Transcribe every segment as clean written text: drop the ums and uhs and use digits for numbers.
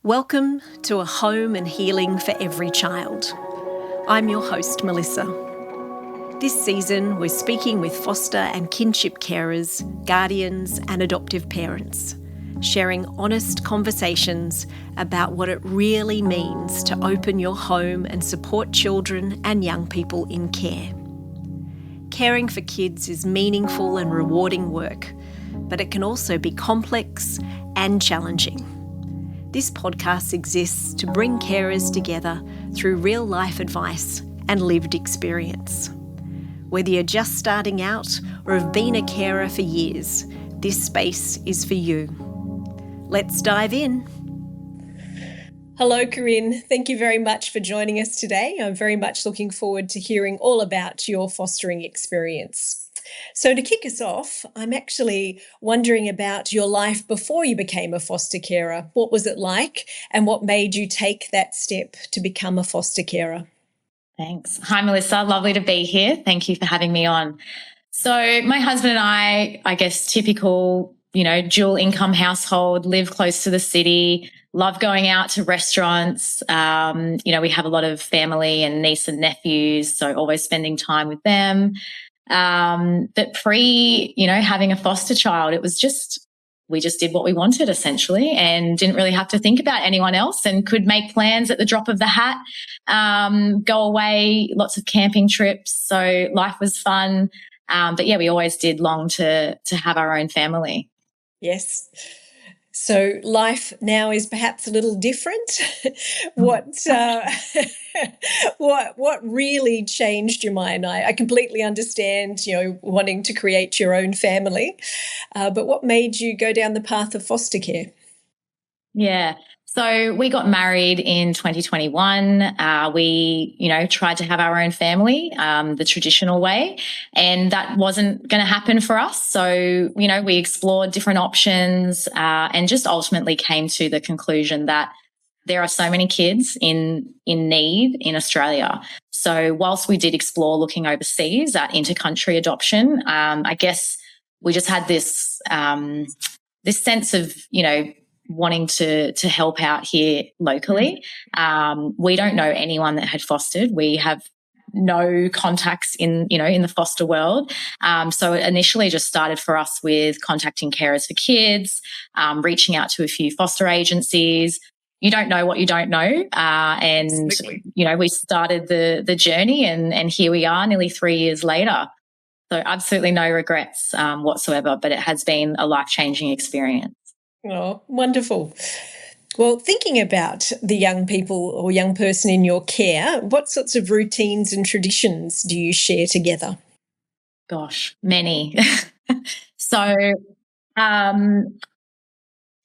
Welcome to A Home and Healing for Every Child. I'm your host, Melissa. This season, we're speaking with foster and kinship carers, guardians and adoptive parents, sharing honest conversations about what it really means to open your home and support children and young people in care. Caring for kids is meaningful and rewarding work, but it can also be complex and challenging. This podcast exists to bring carers together through real-life advice and lived experience. Whether you're just starting out or have been a carer for years, this space is for you. Let's dive in. Hello, Corinne. Thank you very much for joining us today. I'm very much looking forward to hearing all about your fostering experience. So to kick us off, I'm actually wondering about your life before you became a foster carer. What was it like and what made you take that step to become a foster carer? Thanks. Hi, Melissa. Lovely to be here. Thank you for having me on. So my husband and I guess typical, dual income household, live close to the city, love going out to restaurants. We have a lot of family and niece and nephews, so always spending time with them. But having a foster child, we just did what we wanted essentially and didn't really have to think about anyone else and could make plans at the drop of the hat, go away, lots of camping trips. So life was fun. But we always did long to have our own family. Yes. So life now is perhaps a little different. What really changed your mind? I completely understand, wanting to create your own family, but what made you go down the path of foster care? Yeah. So we got married in 2021. We, tried to have our own family, the traditional way, and that wasn't going to happen for us. So, we explored different options, and just ultimately came to the conclusion that there are so many kids in need in Australia. So whilst we did explore looking overseas at intercountry adoption, I guess we just had this sense of, wanting to help out here locally. We don't know anyone that had fostered. We have no contacts in the foster world. So it initially just started for us with contacting carers for kids, reaching out to a few foster agencies. You don't know what you don't know. And, we started the journey and here we are nearly 3 years later. So absolutely no regrets whatsoever, but it has been a life-changing experience. Oh, wonderful. Well, thinking about the young people or young person in your care, what sorts of routines and traditions do you share together? Gosh, many. So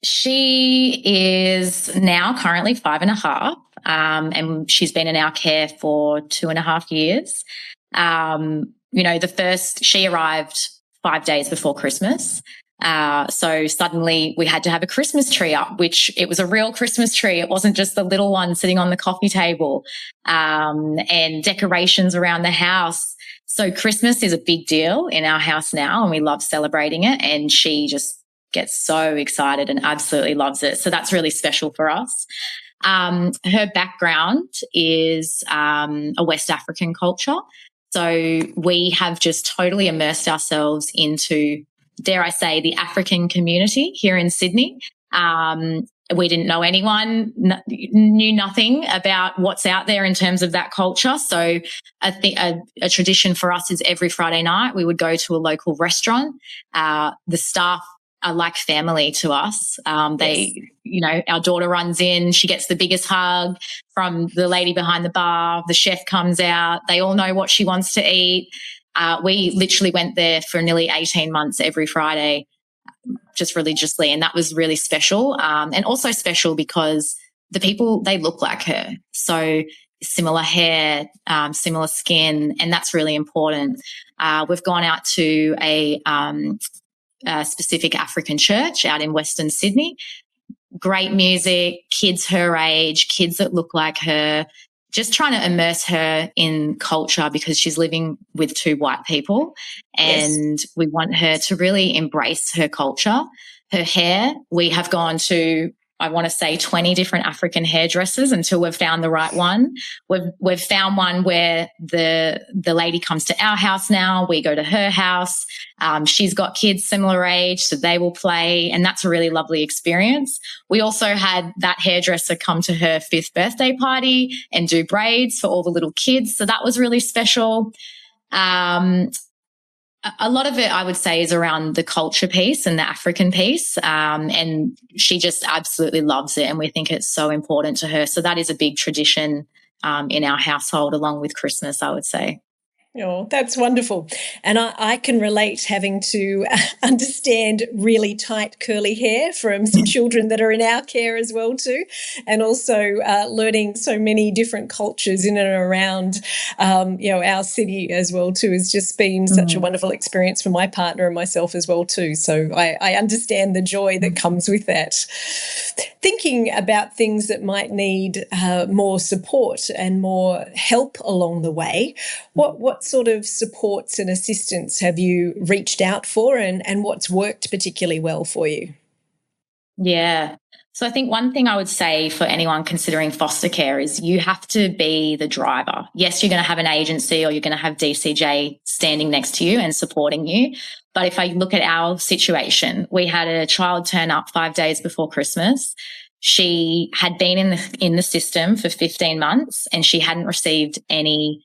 she is now currently 5.5, and she's been in our care for 2.5 years. She arrived 5 days before Christmas. So suddenly we had to have a Christmas tree up, which it was a real Christmas tree. It wasn't just the little one sitting on the coffee table, and decorations around the house. So Christmas is a big deal in our house now and we love celebrating it. And she just gets so excited and absolutely loves it. So that's really special for us. Her background is a West African culture. So we have just totally immersed ourselves into, dare I say, the African community here in Sydney. We didn't know anyone, knew nothing about what's out there in terms of that culture. So a tradition for us is every Friday night we would go to a local restaurant. The staff are like family to us. Our daughter runs in, she gets the biggest hug from the lady behind the bar. The chef comes out. They all know what she wants to eat. We literally went there for nearly 18 months every Friday, just religiously, and that was really special. And also special because the people, they look like her. So similar hair, similar skin, and that's really important. We've gone out to a specific African church out in Western Sydney. Great music, kids her age, kids that look like her, just trying to immerse her in culture because she's living with 2 white people and we want her to really embrace her culture. Her hair, we have gone to I want to say 20 different African hairdressers until we've found the right one. We've found one where the lady comes to our house now. We go to her house. She's got kids similar age, so they will play, and that's a really lovely experience. We also had that hairdresser come to her 5th birthday party and do braids for all the little kids, so that was really special. A lot of it, I would say, is around the culture piece and the African piece, and she just absolutely loves it, and we think it's so important to her. So that is a big tradition in our household, along with Christmas, I would say. Oh, that's wonderful. And I can relate having to understand really tight curly hair from some children that are in our care as well too, and also learning so many different cultures in and around our city as well too has just been such a wonderful experience for my partner and myself as well too. So I understand the joy that comes with that. Thinking about things that might need more support and more help along the way, what sort of supports and assistance have you reached out for, and what's worked particularly well for you? Yeah. So I think one thing I would say for anyone considering foster care is you have to be the driver. Yes, you're going to have an agency or you're going to have DCJ standing next to you and supporting you. But if I look at our situation, we had a child turn up 5 days before Christmas. She had been in the system for 15 months and she hadn't received any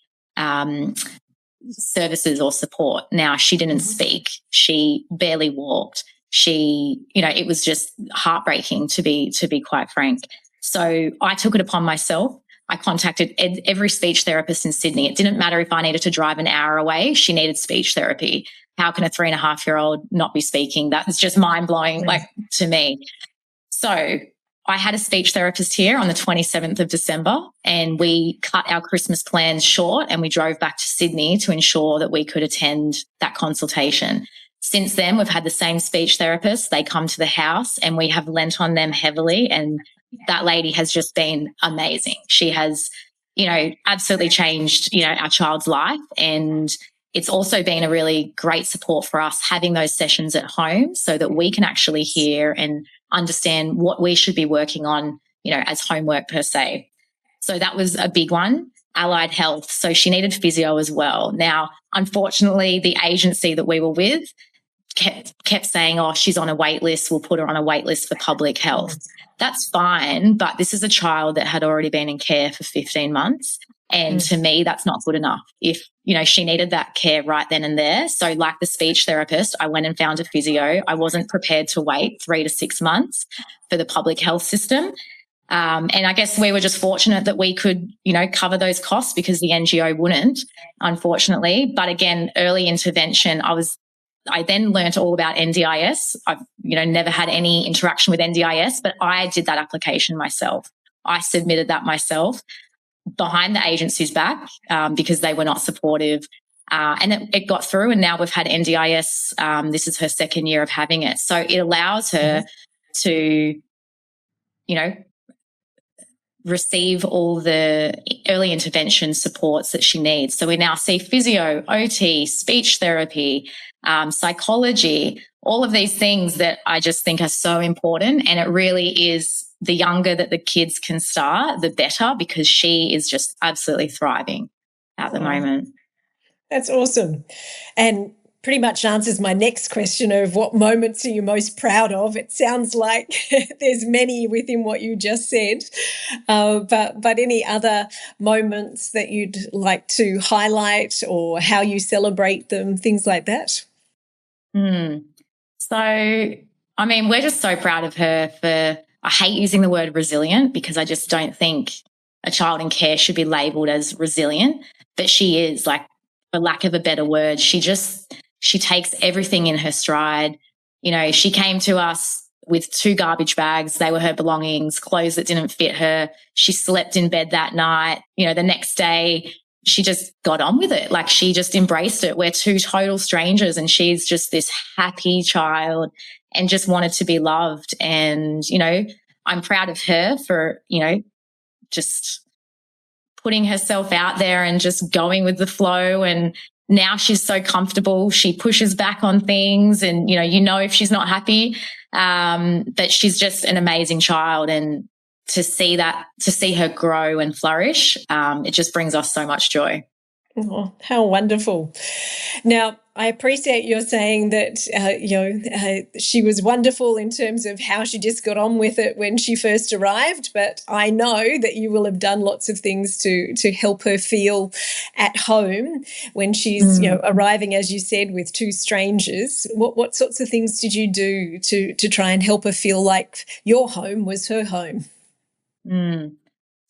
services or support. Now, she didn't speak. She barely walked. It was just heartbreaking to be quite frank. So I took it upon myself. I contacted every speech therapist in Sydney. It didn't matter if I needed to drive an hour away. She needed speech therapy. How can a 3.5-year-old not be speaking? That was just mind-blowing, to me. So I had a speech therapist here on the 27th of December, and we cut our Christmas plans short and we drove back to Sydney to ensure that we could attend that consultation. Since then, we've had the same speech therapist. They come to the house and we have lent on them heavily, and that lady has just been amazing. She has, absolutely changed, our child's life, and it's also been a really great support for us having those sessions at home so that we can actually hear and understand what we should be working on, as homework per se. So that was a big one. Allied health. So she needed physio as well. Now, unfortunately, the agency that we were with kept saying, oh, she's on a wait list. We'll put her on a wait list for public health. That's fine. But this is a child that had already been in care for 15 months. And to me, that's not good enough. If, she needed that care right then and there. So like the speech therapist, I went and found a physio. I wasn't prepared to wait 3 to 6 months for the public health system. And I guess we were just fortunate that we could, cover those costs because the NGO wouldn't, unfortunately. But again, early intervention, I then learnt all about NDIS. I've, never had any interaction with NDIS, but I did that application myself. I submitted that myself behind the agency's back because they were not supportive. And it got through, and now we've had NDIS. This is her second year of having it. So it allows her to, receive all the early intervention supports that she needs. So we now see physio, OT, speech therapy, psychology, all of these things that I just think are so important. And it really is, the younger that the kids can start, the better, because she is just absolutely thriving at the moment. That's awesome. And pretty much answers my next question of what moments are you most proud of. It sounds like there's many within what you just said, but any other moments that you'd like to highlight or how you celebrate them, things like that? So, we're just so proud of her for, I hate using the word resilient because I just don't think a child in care should be labelled as resilient, but she is, for lack of a better word, she takes everything in her stride. She came to us with 2 garbage bags. They were her belongings, clothes that didn't fit her. She slept in bed that night. The next day she just got on with it. She just embraced it. We're 2 total strangers and she's just this happy child and just wanted to be loved. And, I'm proud of her for, just putting herself out there and just going with the flow. And now she's so comfortable. She pushes back on things and, if she's not happy, But she's just an amazing child, and to see her grow and flourish, it just brings us so much joy. Oh, how wonderful. Now, I appreciate your saying that, she was wonderful in terms of how she just got on with it when she first arrived, but I know that you will have done lots of things to help her feel at home when she's, arriving, as you said, with two strangers. What sorts of things did you do to try and help her feel like your home was her home?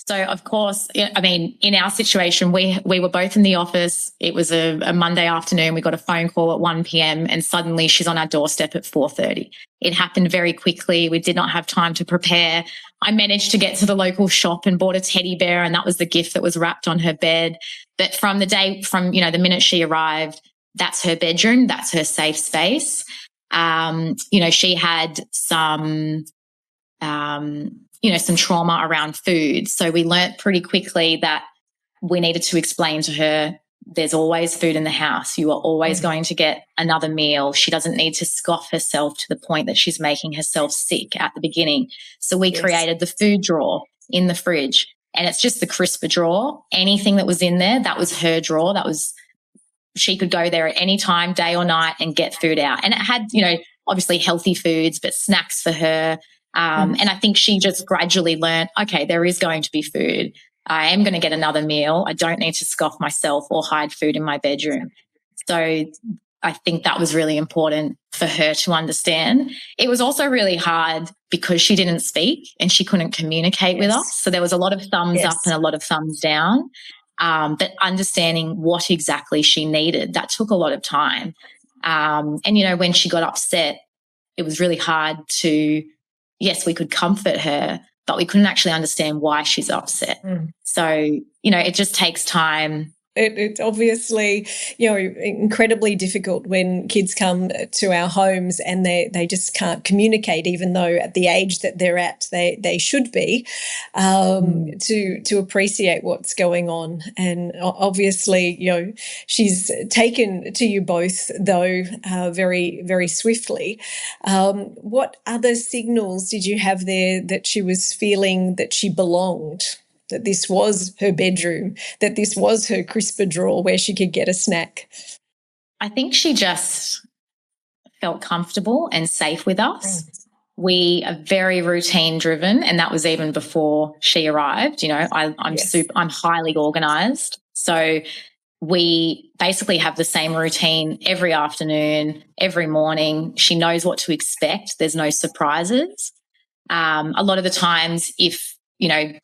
So, of course, I mean, in our situation, we were both in the office. It was a Monday afternoon. We got a phone call at 1 p.m. and suddenly she's on our doorstep at 4:30. It happened very quickly. We did not have time to prepare. I managed to get to the local shop and bought a teddy bear, and that was the gift that was wrapped on her bed. But from the minute she arrived, that's her bedroom. That's her safe space. She had some trauma around food. So we learnt pretty quickly that we needed to explain to her, there's always food in the house. You are always going to get another meal. She doesn't need to scoff herself to the point that she's making herself sick at the beginning. So we created the food drawer in the fridge, and it's just the crisper drawer. Anything that was in there, that was her drawer. She could go there at any time, day or night, and get food out. And it had, obviously healthy foods, but snacks for her. And I think she just gradually learned, okay, there is going to be food. I am going to get another meal. I don't need to scoff myself or hide food in my bedroom. So I think that was really important for her to understand. It was also really hard because she didn't speak and she couldn't communicate with us. So there was a lot of thumbs up and a lot of thumbs down. But understanding what exactly she needed, that took a lot of time. And, when she got upset, it was really hard to, yes, we could comfort her, but we couldn't actually understand why she's upset. So, it just takes time. It's obviously, incredibly difficult when kids come to our homes and they just can't communicate, even though at the age that they're at, they should be, to appreciate what's going on. And obviously, she's taken to you both, though, very, very swiftly. What other signals did you have there that she was feeling that she belonged? That this was her bedroom, that this was her crisper drawer where she could get a snack? I think she just felt comfortable and safe with us. We are very routine driven, and that was even before she arrived. I'm highly organised. So we basically have the same routine every afternoon, every morning. She knows what to expect. There's no surprises. A lot of the times, if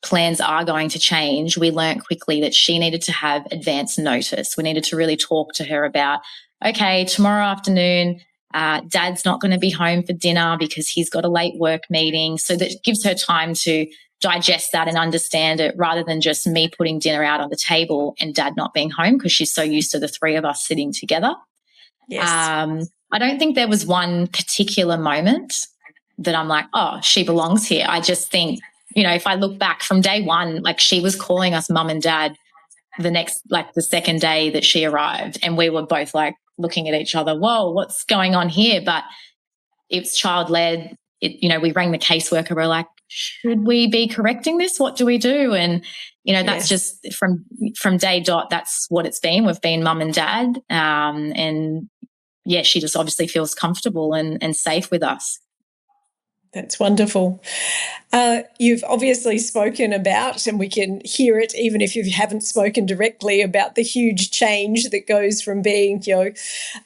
plans are going to change, we learnt quickly that she needed to have advance notice. We needed to really talk to her about, okay, tomorrow afternoon, Dad's not going to be home for dinner because he's got a late work meeting. So that gives her time to digest that and understand it, rather than just me putting dinner out on the table and Dad not being home, because she's so used to the three of us sitting together. Yes. I don't think there was one particular moment that I'm like, oh, she belongs here. I just think, if I look back from day one, like, she was calling us mum and dad the second day that she arrived, and we were both like looking at each other, whoa, what's going on here? But it's child-led. We rang the caseworker. We're like, should we be correcting this? What do we do? And, that's just from day dot, that's what it's been. We've been mum and dad. She just obviously feels comfortable and safe with us. That's wonderful. You've obviously spoken about, and we can hear it even if you haven't spoken directly, about the huge change that goes from being,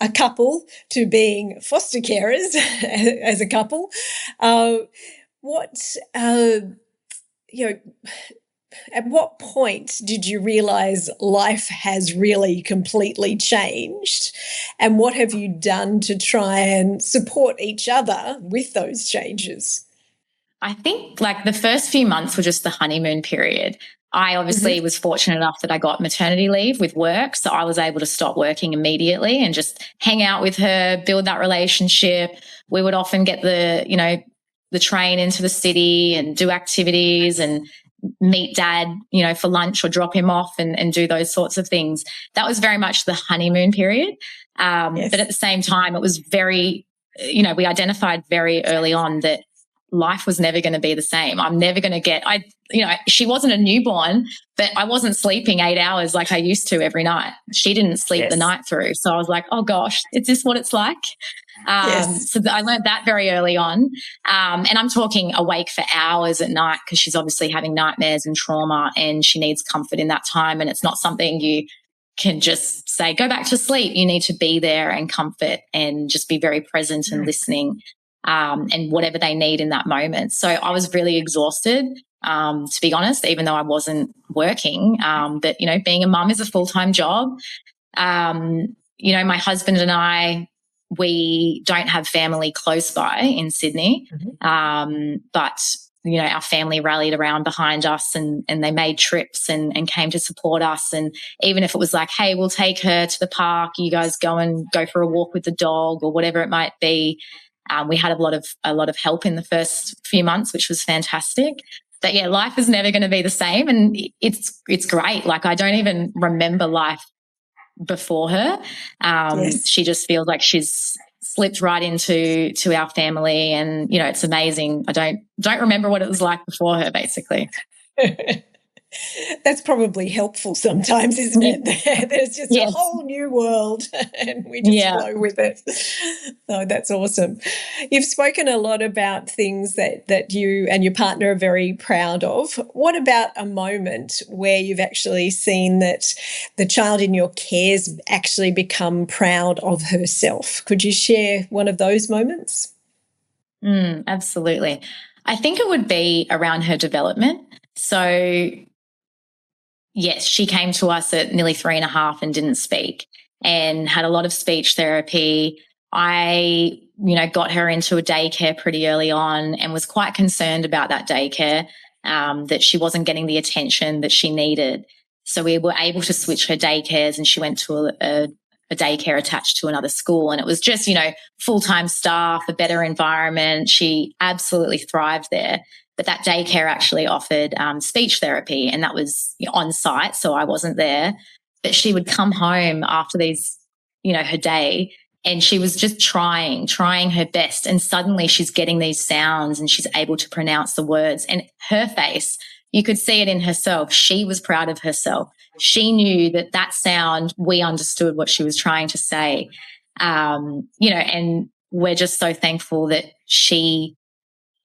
a couple to being foster carers as a couple. At what point did you realise life has really completely changed? And what have you done to try and support each other with those changes? I think the first few months were just the honeymoon period. I obviously was fortunate enough that I got maternity leave with work, so I was able to stop working immediately and just hang out with her, build that relationship. We would often get the train into the city and do activities and meet Dad, for lunch, or drop him off and do those sorts of things. That was very much the honeymoon period. But at the same time, it was very we identified very early on that life was never going to be the same. I'm never going to get, she wasn't a newborn, but I wasn't sleeping 8 hours like I used to every night. She didn't sleep the night through. So I was like, oh gosh, is this what it's like? So I learned that very early on. And I'm talking awake for hours at night because she's obviously having nightmares and trauma and she needs comfort in that time. And it's not something you can just say, go back to sleep. You need to be there and comfort and just be very present and listening. And whatever they need in that moment. So I was really exhausted, to be honest, even though I wasn't working. But, being a mum is a full-time job. My husband and I, we don't have family close by in Sydney, but, our family rallied around behind us and they made trips and came to support us. And even if it was like, hey, we'll take her to the park, you guys go for a walk with the dog or whatever it might be. We had a lot of help in the first few months, which was fantastic. But yeah, life is never going to be the same, and it's great. Like I don't even remember life before her. She just feels like she's slipped right into our family, and it's amazing. I don't remember what it was like before her, basically. That's probably helpful sometimes, isn't it? There's just a whole new world and we just flow with it. Oh, that's awesome. You've spoken a lot about things that you and your partner are very proud of. What about a moment where you've actually seen that the child in your care's actually become proud of herself? Could you share one of those moments? Absolutely. I think it would be around her development. So yes, she came to us at nearly 3.5 and didn't speak and had a lot of speech therapy. I, got her into a daycare pretty early on and was quite concerned about that daycare, that she wasn't getting the attention that she needed. So we were able to switch her daycares and she went to a daycare attached to another school. And it was just, full-time staff, a better environment. She absolutely thrived there. But that daycare actually offered speech therapy, and that was on site, so I wasn't there. But she would come home after these, her day, and she was just trying her best. And suddenly she's getting these sounds and she's able to pronounce the words. And her face, you could see it in herself. She was proud of herself. She knew that sound, we understood what she was trying to say. And we're just so thankful that she,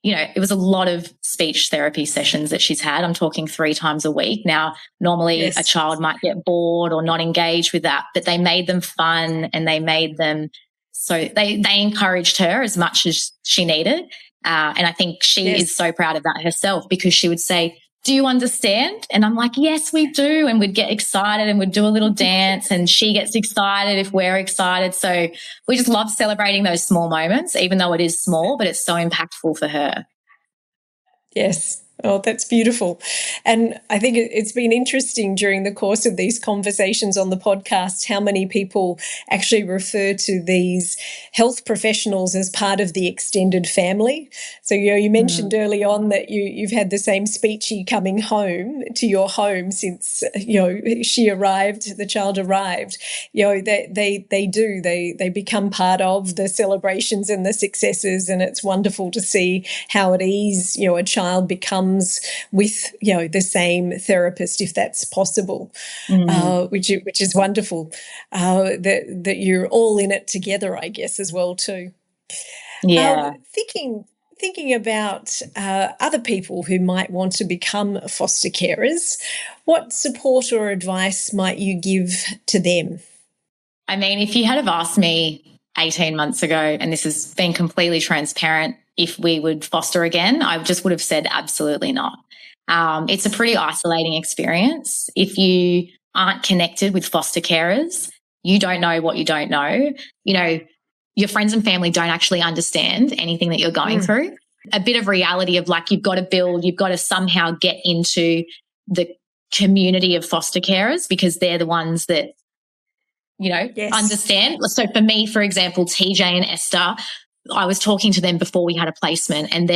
it was a lot of speech therapy sessions that she's had. I'm talking 3 times a week. Now, normally a child might get bored or not engaged with that, but they made them fun and they made them so they encouraged her as much as she needed. And I think she is so proud of that herself because she would say, do you understand? And I'm like, yes, we do. And we'd get excited and we'd do a little dance and she gets excited if we're excited. So we just love celebrating those small moments, even though it is small, but it's so impactful for her. Yes. Oh, that's beautiful. And I think it's been interesting during the course of these conversations on the podcast how many people actually refer to these health professionals as part of the extended family. So, you mentioned early on that you've had the same speechy coming home to your home since, she arrived, the child arrived. They become part of the celebrations and the successes, and it's wonderful to see how at ease, a child becomes with the same therapist if that's possible, which is wonderful. That you're all in it together, I guess, as well too. Yeah. Thinking about other people who might want to become foster carers, what support or advice might you give to them? I mean, if you had have asked me 18 months ago, and this has been completely transparent, if we would foster again, I just would have said absolutely not. It's a pretty isolating experience. If you aren't connected with foster carers, you don't know what you don't know. Your friends and family don't actually understand anything that you're going through. A bit of reality of like you've got to somehow get into the community of foster carers because they're the ones that, understand. So for me, for example, TJ and Esther, I was talking to them before we had a placement and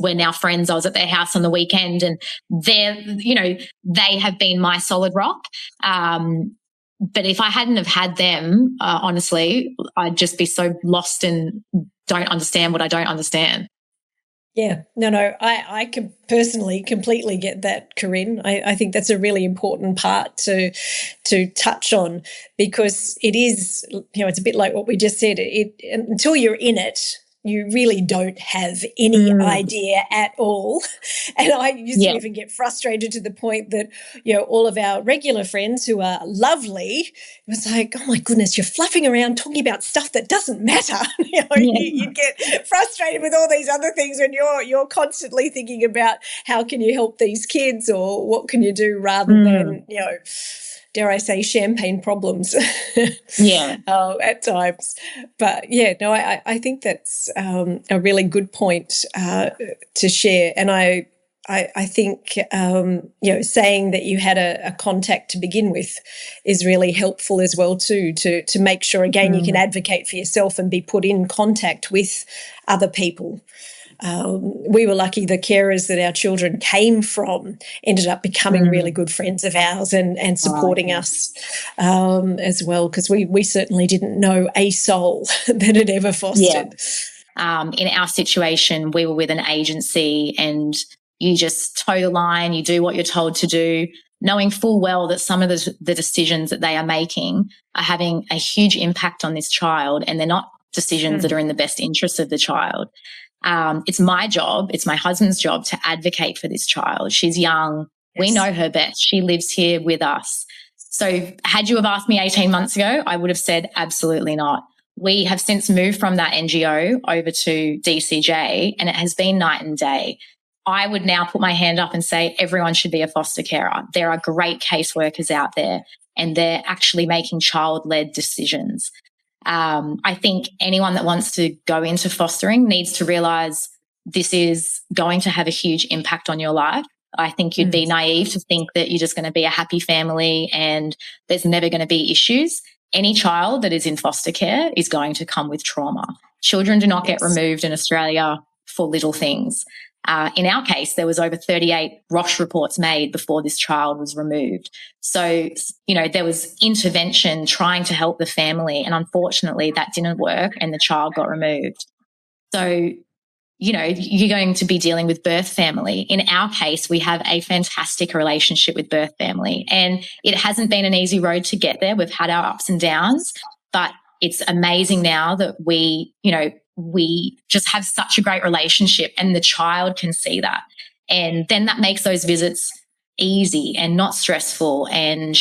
we're now friends. I was at their house on the weekend and they have been my solid rock. But if I hadn't have had them, honestly, I'd just be so lost and don't understand what I don't understand. Yeah, no, I can personally completely get that, Corinne. I think that's a really important part to touch on, because it is, it's a bit like what we just said. Until you're in it, you really don't have any idea at all. And I used to even get frustrated to the point that, all of our regular friends who are lovely, it was like, oh my goodness, you're fluffing around talking about stuff that doesn't matter. You get frustrated with all these other things when you're constantly thinking about how can you help these kids, or what can you do, rather than, dare I say, champagne problems at times. But, I think that's a really good point to share. And I think, saying that you had a contact to begin with is really helpful as well too, to make sure, again, you can advocate for yourself and be put in contact with other people. We were lucky the carers that our children came from ended up becoming really good friends of ours and supporting us as well, because we certainly didn't know a soul that had ever fostered. In our situation, we were with an agency, and you just toe the line, you do what you're told to do, knowing full well that some of the decisions that they are making are having a huge impact on this child, and they're not decisions that are in the best interest of the child. It's my job, it's my husband's job to advocate for this child. She's young. We know her best. She lives here with us. So had you have asked me 18 months ago, I would have said absolutely not. We have since moved from that NGO over to DCJ, and it has been night and day. I would now put my hand up and say everyone should be a foster carer. There are great caseworkers out there, and they're actually making child-led decisions. I think anyone that wants to go into fostering needs to realise this is going to have a huge impact on your life. I think you'd be naive to think that you're just going to be a happy family and there's never going to be issues. Any child that is in foster care is going to come with trauma. Children do not get removed in Australia for little things. In our case, there was over 38 Roche reports made before this child was removed. So, there was intervention trying to help the family, and unfortunately that didn't work and the child got removed. So, you're going to be dealing with birth family. In our case, we have a fantastic relationship with birth family, and it hasn't been an easy road to get there. We've had our ups and downs, but it's amazing now that we just have such a great relationship, and the child can see that. And then that makes those visits easy and not stressful, and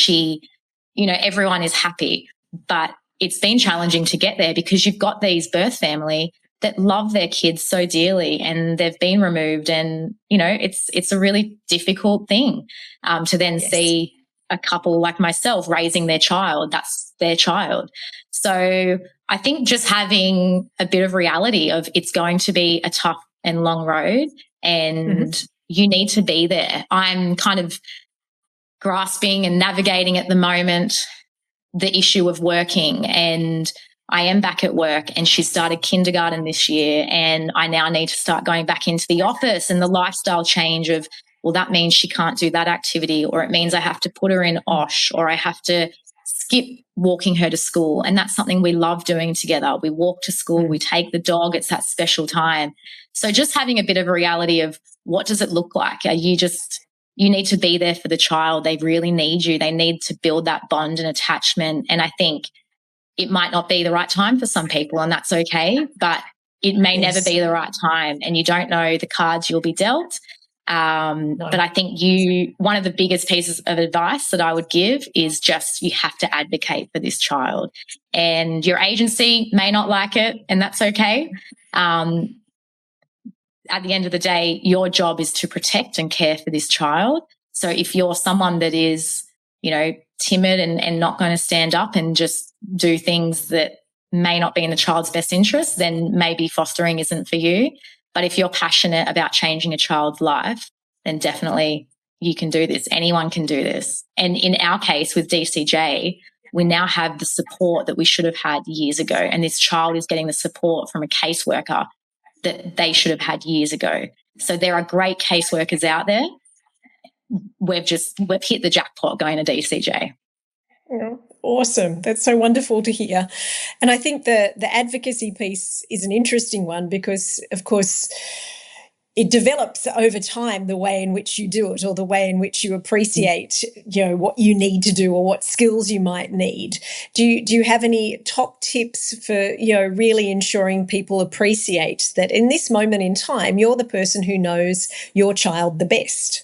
everyone is happy. But it's been challenging to get there because you've got these birth family that love their kids so dearly, and they've been removed, and it's a really difficult thing to then see a couple like myself raising their child. That's their child. So I think just having a bit of reality of it's going to be a tough and long road, and you need to be there. I'm kind of grasping and navigating at the moment the issue of working, and I am back at work, and she started kindergarten this year, and I now need to start going back into the office, and the lifestyle change of, well, that means she can't do that activity, or it means I have to put her in OSH, or I have to skip walking her to school. And that's something we love doing together. We walk to school, we take the dog, it's that special time. So just having a bit of a reality of what does it look like? You need to be there for the child. They really need you. They need to build that bond and attachment. And I think it might not be the right time for some people, and that's okay, but it may never be the right time, and you don't know the cards you'll be dealt. But I think one of the biggest pieces of advice that I would give is just you have to advocate for this child, and your agency may not like it, and that's okay. At the end of the day, your job is to protect and care for this child. So if you're someone that is, timid and not going to stand up and just do things that may not be in the child's best interest, then maybe fostering isn't for you. But if you're passionate about changing a child's life, then definitely you can do this. Anyone can do this. And in our case with DCJ, we now have the support that we should have had years ago. And this child is getting the support from a caseworker that they should have had years ago. So there are great caseworkers out there. We've hit the jackpot going to DCJ. Yeah. Awesome. That's so wonderful to hear. And I think the advocacy piece is an interesting one because, of course, it develops over time, the way in which you do it or the way in which you appreciate, what you need to do or what skills you might need. Do you have any top tips for, really ensuring people appreciate that in this moment in time, you're the person who knows your child the best?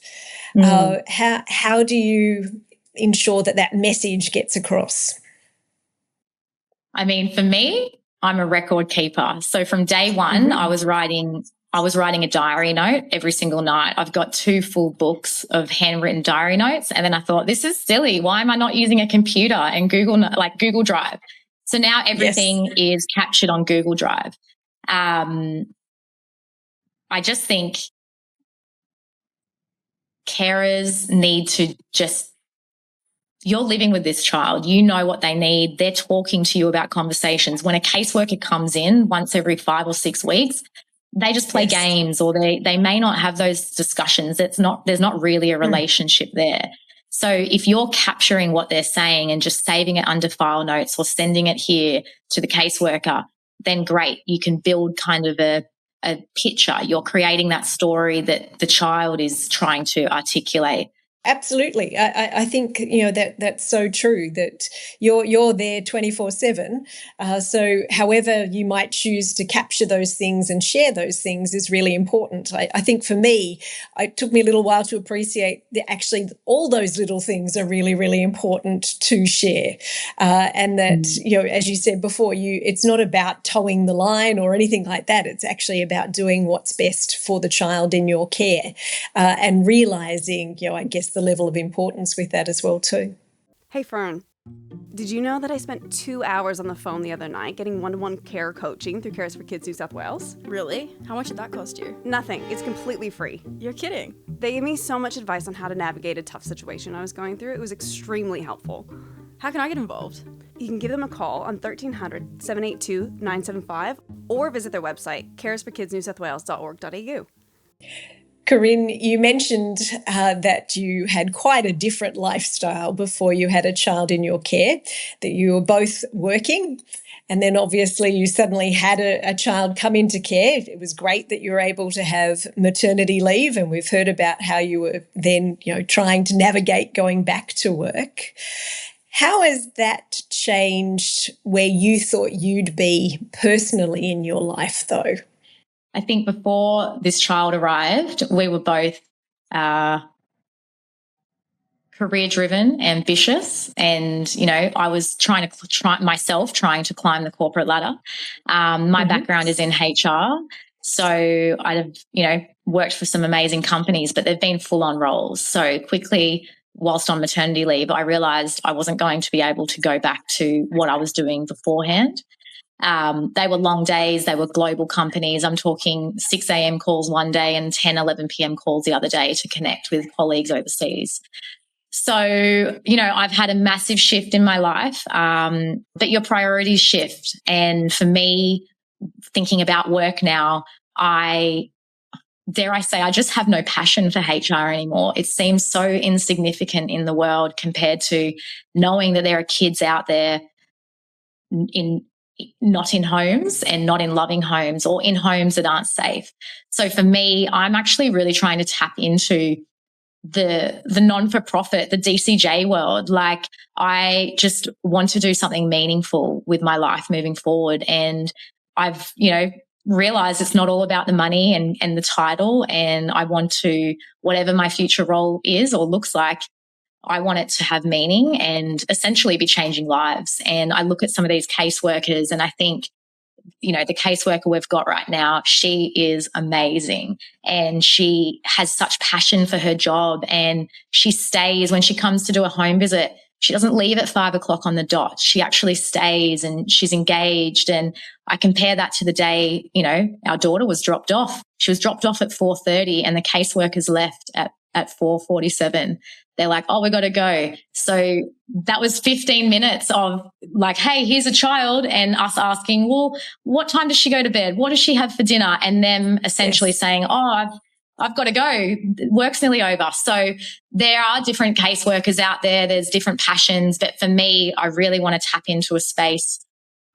How do you ensure that message gets across? I mean, for me, I'm a record keeper. So from day one, I was writing a diary note every single night. I've got 2 full books of handwritten diary notes. And then I thought, this is silly. Why am I not using a computer and Google Drive? So now everything is captured on Google Drive. I just think carers need to you're living with this child. You know what they need. They're talking to you about conversations. When a caseworker comes in once every 5 or 6 weeks, they just play games, or they may not have those discussions. There's not really a relationship there. So if you're capturing what they're saying and just saving it under file notes or sending it here to the caseworker, then great. You can build kind of a picture. You're creating that story that the child is trying to articulate. Absolutely. I think, that's so true, that you're there 24/7. So however you might choose to capture those things and share those things is really important. I think for me, it took me a little while to appreciate that actually all those little things are really, really important to share. And that, as you said before, it's not about towing the line or anything like that. It's actually about doing what's best for the child in your care, and realising, I guess, the level of importance with that as well too. Hey Fern, did you know that I spent 2 hours on the phone the other night getting one-to-one care coaching through Cares for Kids New South Wales? Really? How much did that cost you? Nothing. It's completely free. You're kidding. They gave me so much advice on how to navigate a tough situation I was going through. It was extremely helpful. How can I get involved? You can give them a call on 1300-782-975 or visit their website, caresforkidsnewsouthwales.org.au. Corinne, you mentioned that you had quite a different lifestyle before you had a child in your care, that you were both working, and then obviously you suddenly had a child come into care. It was great that you were able to have maternity leave, and we've heard about how you were then, trying to navigate going back to work. How has that changed where you thought you'd be personally in your life, though? I think before this child arrived, we were both career-driven, ambitious, and, I was trying to climb the corporate ladder. My background is in HR, so I've, worked for some amazing companies, but they've been full-on roles. So quickly, whilst on maternity leave, I realised I wasn't going to be able to go back to what I was doing beforehand. They were long days. They were global companies. I'm talking 6 a.m. calls one day and 10, 11 p.m. calls the other day to connect with colleagues overseas. So, I've had a massive shift in my life, but your priorities shift. And for me, thinking about work now, I just have no passion for HR anymore. It seems so insignificant in the world compared to knowing that there are kids out there not in homes and not in loving homes, or in homes that aren't safe. So for me, I'm actually really trying to tap into the non-for-profit, the DCJ world. Like, I just want to do something meaningful with my life moving forward. And I've, realized it's not all about the money and the title. And I want to, whatever my future role is or looks like, I want it to have meaning and essentially be changing lives. And I look at some of these caseworkers and I think, the caseworker we've got right now, she is amazing and she has such passion for her job, and she stays when she comes to do a home visit. She doesn't leave at 5 o'clock on the dot. She actually stays and she's engaged. And I compare that to the day, our daughter was dropped off. She was dropped off at 4:30 and the caseworkers left at 4:47. They're like, oh, we got to go. So that was 15 minutes of like, hey, here's a child, and us asking, well, what time does she go to bed? What does she have for dinner? And them essentially saying, oh, I've got to go. Work's nearly over. So there are different caseworkers out there. There's different passions. But for me, I really want to tap into a space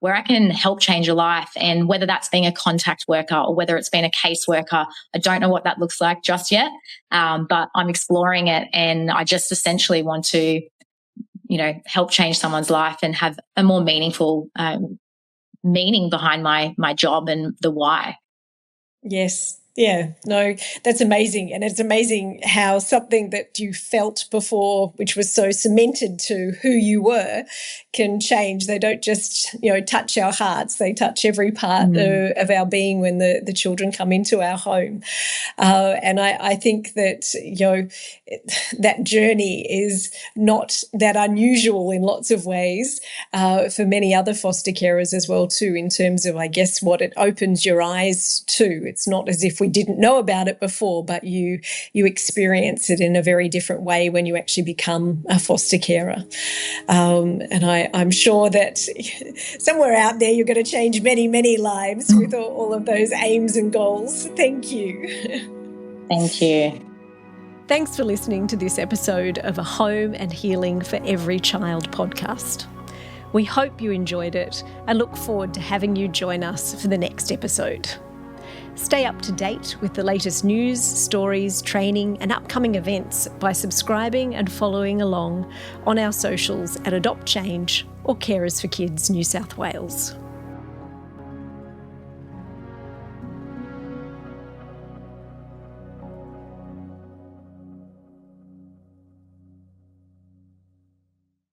where I can help change a life. And whether that's being a contact worker or whether it's being a caseworker, I don't know what that looks like just yet. But I'm exploring it. And I just essentially want to, help change someone's life and have a more meaningful meaning behind my job and the why. Yes. Yeah, no, that's amazing. And it's amazing how something that you felt before, which was so cemented to who you were, can change. They don't just, touch our hearts. They touch every part of our being when the children come into our home. And I think that, that journey is not that unusual in lots of ways for many other foster carers as well too, in terms of, I guess, what it opens your eyes to. It's not as if we didn't know about it before, but you experience it in a very different way when you actually become a foster carer. And I'm sure that somewhere out there you're going to change many, many lives with all of those aims and goals. Thank you. Thank you. Thanks for listening to this episode of a Home and Healing for Every Child podcast. We hope you enjoyed it and look forward to having you join us for the next episode. Stay up to date with the latest news, stories, training and upcoming events by subscribing and following along on our socials at Adopt Change or Carers for Kids New South Wales.